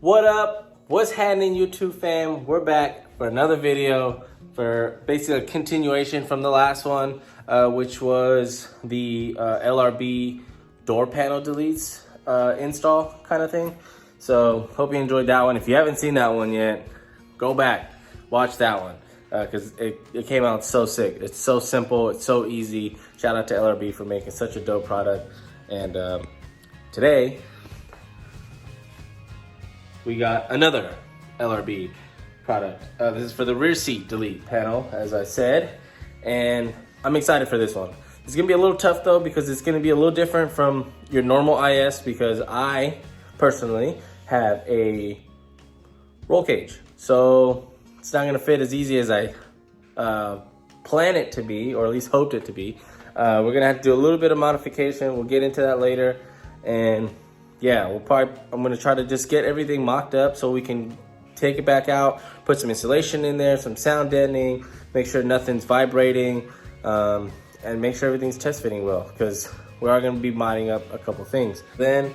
What up? What's happening, YouTube fam? We're back for another video for basically a continuation from the last one, which was the LRB door panel deletes install kind of thing. So hope you enjoyed that one. If you haven't seen that one yet, go back, watch that one because it came out so sick. It's so simple, it's so easy. Shout out to LRB for making such a dope product. And today, we got another LRB product. This is for the rear seat delete panel, as I said, and I'm excited for this one. It's gonna be a little tough though, because it's gonna be a little different from your normal IS, because I personally have a roll cage. So it's not gonna fit as easy as I plan it to be, or at least hoped it to be. We're gonna have to do a little bit of modification. We'll get into that later. And yeah, I'm gonna try to just get everything mocked up so we can take it back out, put some insulation in there, some sound deadening, make sure nothing's vibrating, and make sure everything's test fitting well, because we are gonna be modding up a couple things. Then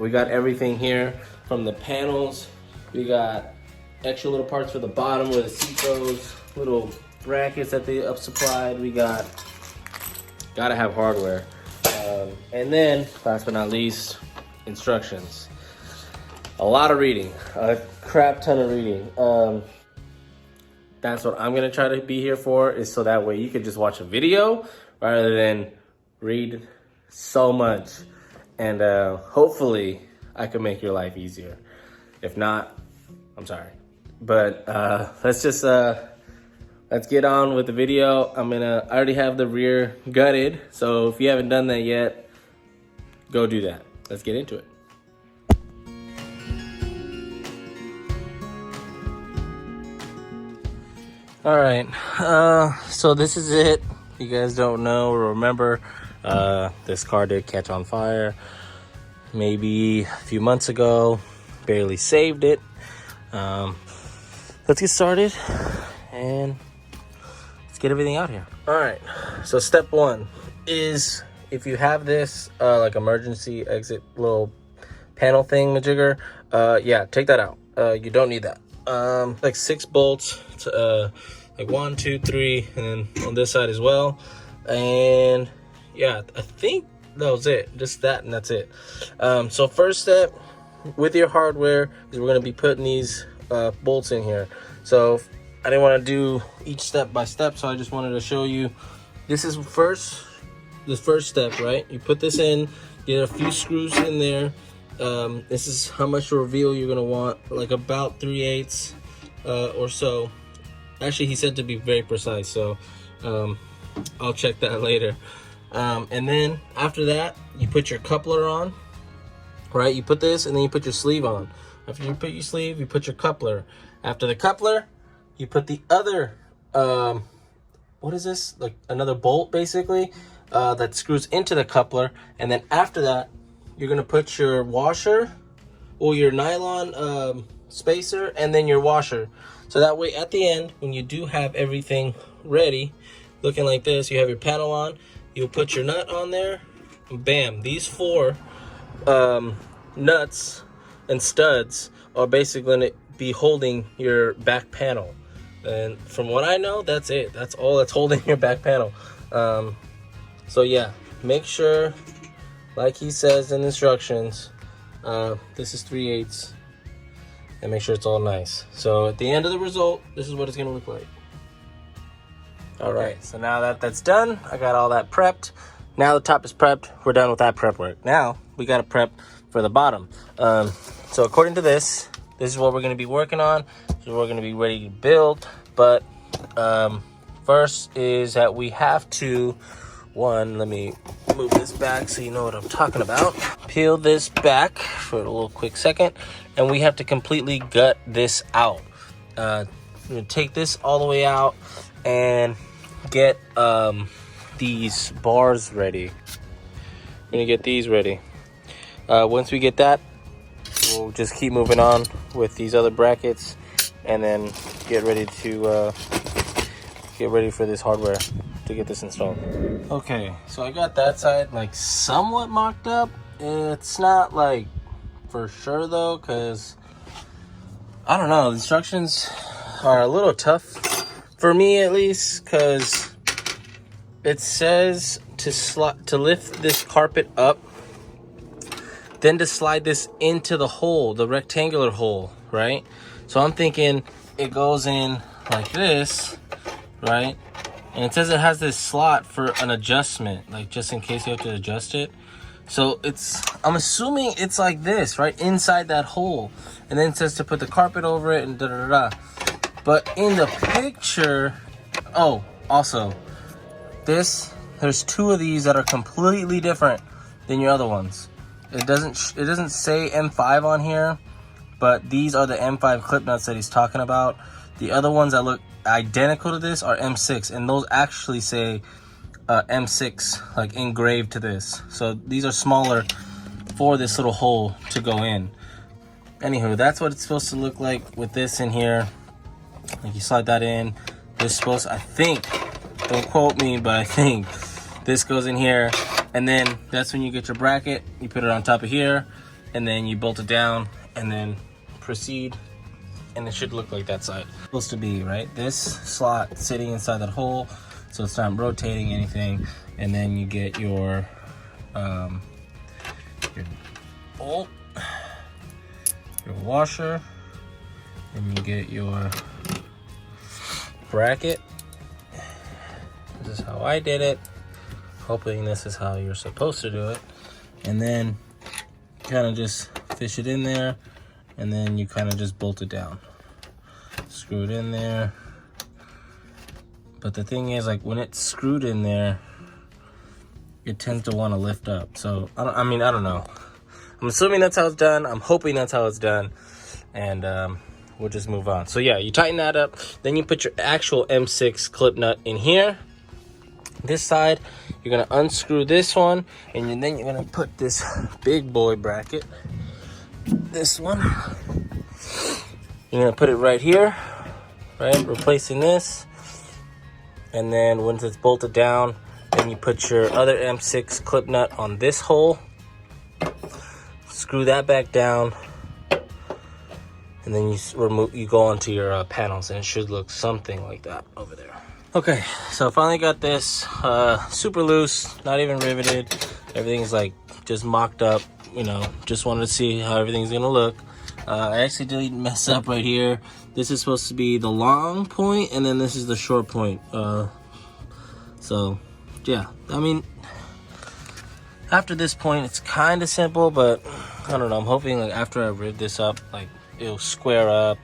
we got everything here from the panels. We got extra little parts for the bottom where the seat goes, little brackets that they supplied. We gotta have hardware. And then, last but not least, instructions. A lot of reading, a crap ton of reading. That's what I'm gonna try to be here for, is so that way you can just watch a video rather than read so much. And hopefully I can make your life easier. If not, I'm sorry. But let's get on with the video. I already have the rear gutted, so if you haven't done that yet, go do that. Let's get into it. All right, so this is it. If you guys don't know or remember, this car did catch on fire maybe a few months ago. Barely saved it. Let's get started and get everything out here. All right, so step one is, if you have this like emergency exit little panel thing majigger, yeah, take that out. You don't need that. Like 6 bolts, like 1, 2, 3, and then on this side as well. And yeah, I think that was it, just that, and that's it. So first step with your hardware is we're gonna be putting these bolts in here. So I didn't want to do each step by step, so I just wanted to show you. This is the first step, right? You put this in, get a few screws in there. This is how much reveal you're gonna want, like about 3/8 or so. Actually, he said to be very precise, so I'll check that later. And then after that, you put your coupler on, right? You put this, and then you put your sleeve on. After you put your sleeve, you put your coupler. After the coupler, you put the other, what is this? Like another bolt, basically, that screws into the coupler. And then after that, you're gonna put your washer or your nylon spacer, and then your washer. So that way, at the end, when you do have everything ready, looking like this, you have your panel on, you'll put your nut on there, and bam, these 4 nuts and studs are basically gonna be holding your back panel. And from what I know, that's it. That's all that's holding your back panel. So yeah, make sure, like he says in instructions, this is 3/8, and make sure it's all nice. So at the end of the result, this is what it's gonna look like. All right, so now that that's done, I got all that prepped. Now the top is prepped, we're done with that prep work. Now we gotta prep for the bottom. So according to this is what we're gonna be working on. So we're gonna be ready to build, but first is that we have to, let me move this back so you know what I'm talking about. Peel this back for a little quick second, and we have to completely gut this out. I'm gonna take this all the way out and get these bars ready. I'm gonna get these ready. Once we get that, we'll just keep moving on with these other brackets, and then get ready for this hardware to get this installed. Okay, so I got that side like somewhat mocked up. It's not like for sure though, because I don't know, the instructions are a little tough for me, at least, because it says to lift this carpet up, then to slide this into the hole, the rectangular hole, right? So I'm thinking it goes in like this, right? And it says it has this slot for an adjustment, like just in case you have to adjust it. So I'm assuming it's like this, right? Inside that hole. And then it says to put the carpet over it and da-da-da-da. But in the picture, oh, also, there's two of these that are completely different than your other ones. It doesn't say M5 on here, but these are the M5 clip nuts that he's talking about. The other ones that look identical to this are M6, and those actually say M6 like engraved to this. So these are smaller for this little hole to go in. Anywho, that's what it's supposed to look like with this in here. Like you slide that in. This is supposed, I think, don't quote me, but I think this goes in here, and then that's when you get your bracket. You put it on top of here, and then you bolt it down, and then proceed, and it should look like that side. It's supposed to be, right? This slot sitting inside that hole, so it's not rotating anything, and then you get your bolt, your washer, and you get your bracket. This is how I did it, hoping this is how you're supposed to do it. And then kind of just fish it in there, and then you kind of just bolt it down, screw it in there. But the thing is, like, when it's screwed in there, it tends to want to lift up. So I mean, I don't know. I'm assuming that's how it's done. I'm hoping that's how it's done, and we'll just move on. So yeah, you tighten that up, then you put your actual M6 clip nut in here. This side, you're gonna unscrew this one, and then you're gonna put this big boy bracket, this one. You're gonna put it right here, right, replacing this. And then once it's bolted down, then you put your other M6 clip nut on this hole, screw that back down, and then you go onto your panels, and it should look something like that over there. Okay, so I finally got this super loose, not even riveted. Everything's like just mocked up, you know, just wanted to see how everything's gonna look. I actually did mess up right here. This is supposed to be the long point, and then this is the short point. So yeah, I mean, after this point, it's kind of simple, but I don't know. I'm hoping like after I rig this up, like it'll square up.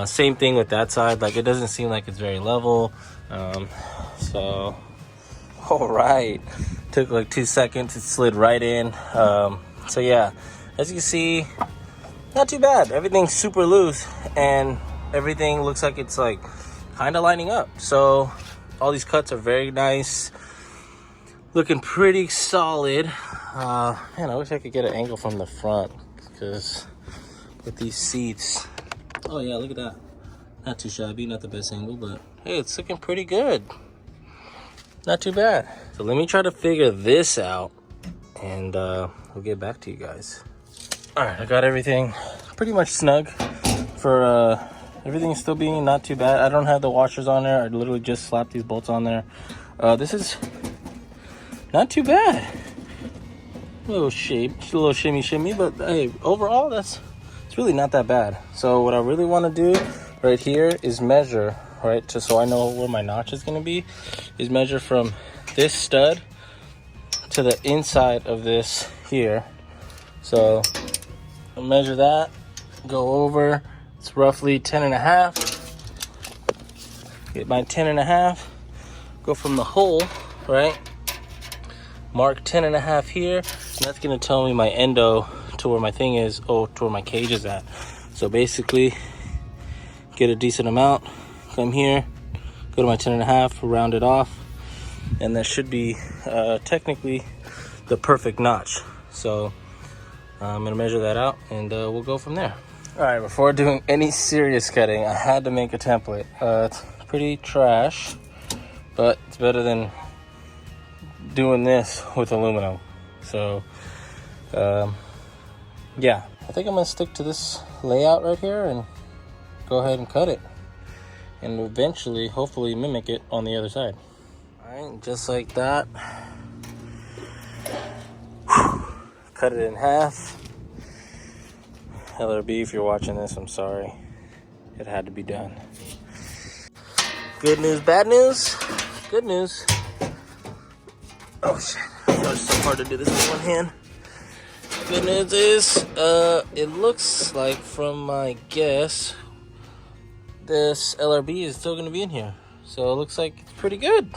Same thing with that side. Like it doesn't seem like it's very level. So all right, took like 2 seconds. It slid right in. So yeah, as you can see, not too bad. Everything's super loose, and everything looks like it's like kind of lining up. So all these cuts are very nice, looking pretty solid. Man, I wish I could get an angle from the front, because with these seats, oh yeah, look at that. Not too shabby, not the best angle, but hey, it's looking pretty good. Not too bad. So let me try to figure this out, and we'll get back to you guys. All right, I got everything pretty much snug for everything still being not too bad. I don't have the washers on there. I literally just slapped these bolts on there. This is not too bad. A little shape, just a little shimmy, but hey, overall it's really not that bad. So what I really want to do right here is measure, right, just so I know where my notch is going to be, is measure from this stud to the inside of this here. So I'll measure that, go over, it's roughly 10.5. Get my 10.5, go from the hole, right, mark 10.5 here, and that's going to tell me my endo to where my thing is, to where my cage is at. So basically, get a decent amount, come here, go to my 10.5, round it off, and that should be technically the perfect notch. So I'm gonna measure that out, and we'll go from there. All right, before doing any serious cutting, I had to make a template. It's pretty trash, but it's better than doing this with aluminum. So yeah, I think I'm gonna stick to this layout right here and go ahead and cut it, and eventually, hopefully, mimic it on the other side. All right, just like that. Cut it in half. LRB, if you're watching this, I'm sorry. It had to be done. Good news, bad news. Good news. Oh shit, it's so hard to do this with one hand. Good news is, it looks like from my guess, this LRB is still gonna be in here. So it looks like it's pretty good.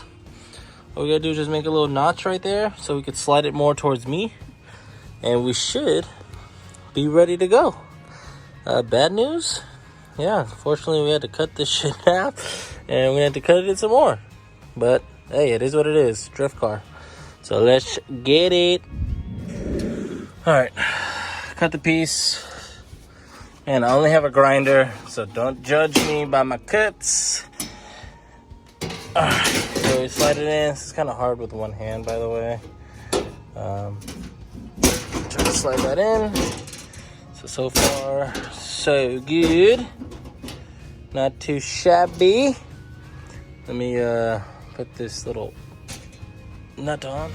All we gotta do is just make a little notch right there so we could slide it more towards me. And we should be ready to go. Bad news? Yeah, fortunately we had to cut this shit in half and we had to cut it in some more. But hey, it is what it is. Drift car. So let's get it. Alright, cut the piece. And I only have a grinder, so don't judge me by my cuts. Alright, so we slide it in. This is kind of hard with one hand, by the way. Try to slide that in. So far, so good. Not too shabby. Let me put this little nut on.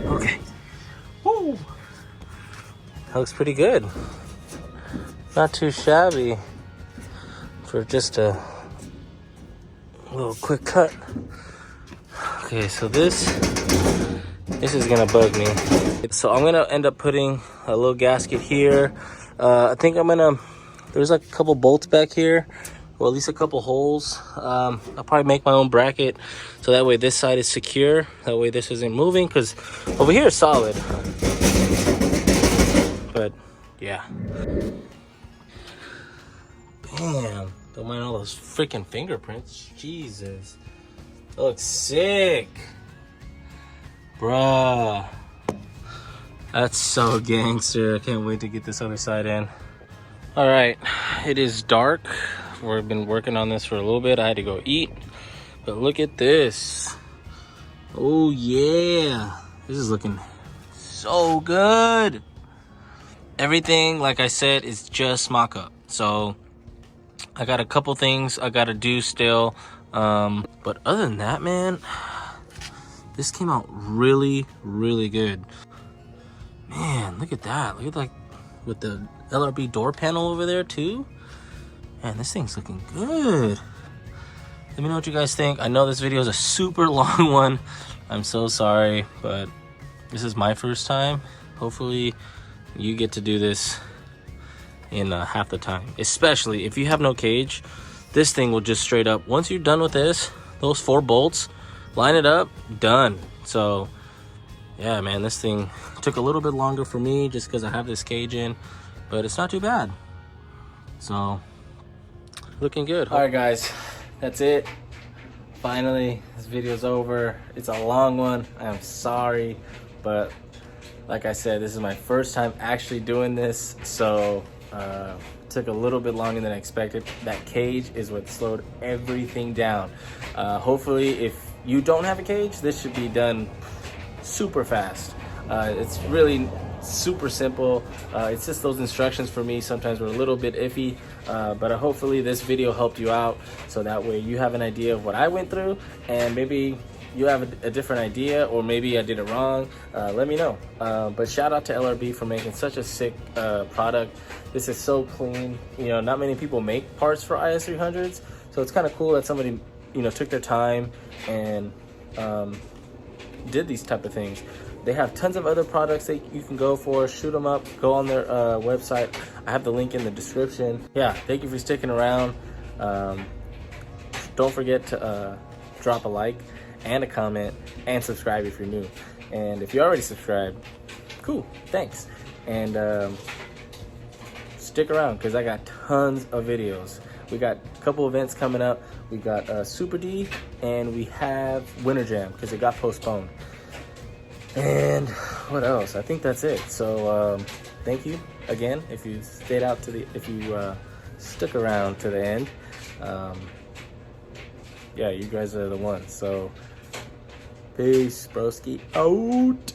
Okay. Woo! That looks pretty good. Not too shabby for just a little quick cut. Okay, so this is gonna bug me. So I'm gonna end up putting a little gasket here. I think there's like a couple bolts back here, or at least a couple holes. I'll probably make my own bracket so that way this side is secure. That way this isn't moving, because over here is solid. But yeah. Damn, don't mind all those freaking fingerprints. Jesus. That looks sick. Bruh. That's so gangster. I can't wait to get this other side in. Alright, it is dark. We've been working on this for a little bit. I had to go eat. But look at this. Oh yeah. This is looking so good. Everything, like I said, is just mock-up. So I got a couple things I gotta do still, but other than that, man, this came out really, really good. Man, look at that. Look at, like, with the LRB door panel over there too. Man, this thing's looking good. Let me know what you guys think. I know this video is a super long one. I'm so sorry, but this is my first time. Hopefully you get to do this in half the time, especially if you have no cage. This thing will just straight up, once you're done with this, those 4 bolts, line it up, done. So yeah, man, this thing took a little bit longer for me just because I have this cage in, but it's not too bad. So looking good. All right guys, that's it. Finally, this video's over. It's a long one. I'm sorry, but like I said, this is my first time actually doing this, so took a little bit longer than I expected. That cage is what slowed everything down. Hopefully, if you don't have a cage, this should be done super fast. It's really super simple. It's just those instructions for me sometimes were a little bit iffy, but hopefully this video helped you out, so that way you have an idea of what I went through, and maybe you have a different idea, or maybe I did it wrong. Let me know. But shout out to LRB for making such a sick product. This is so clean. You know, not many people make parts for IS300s, so it's kind of cool that somebody, you know, took their time and did these type of things. They have tons of other products that you can go for. Shoot them up. Go on their website. I have the link in the description. Yeah, thank you for sticking around. Don't forget to drop a like and a comment and subscribe if you're new. And if you already subscribed, cool, thanks. And stick around because I got tons of videos. We got a couple events coming up. We got Super D, and we have Winter Jam because it got postponed. And what else? I think that's it. So thank you. again, if you stayed out to the, if you stuck around to the end, yeah, you guys are the ones. So peace, broski, out.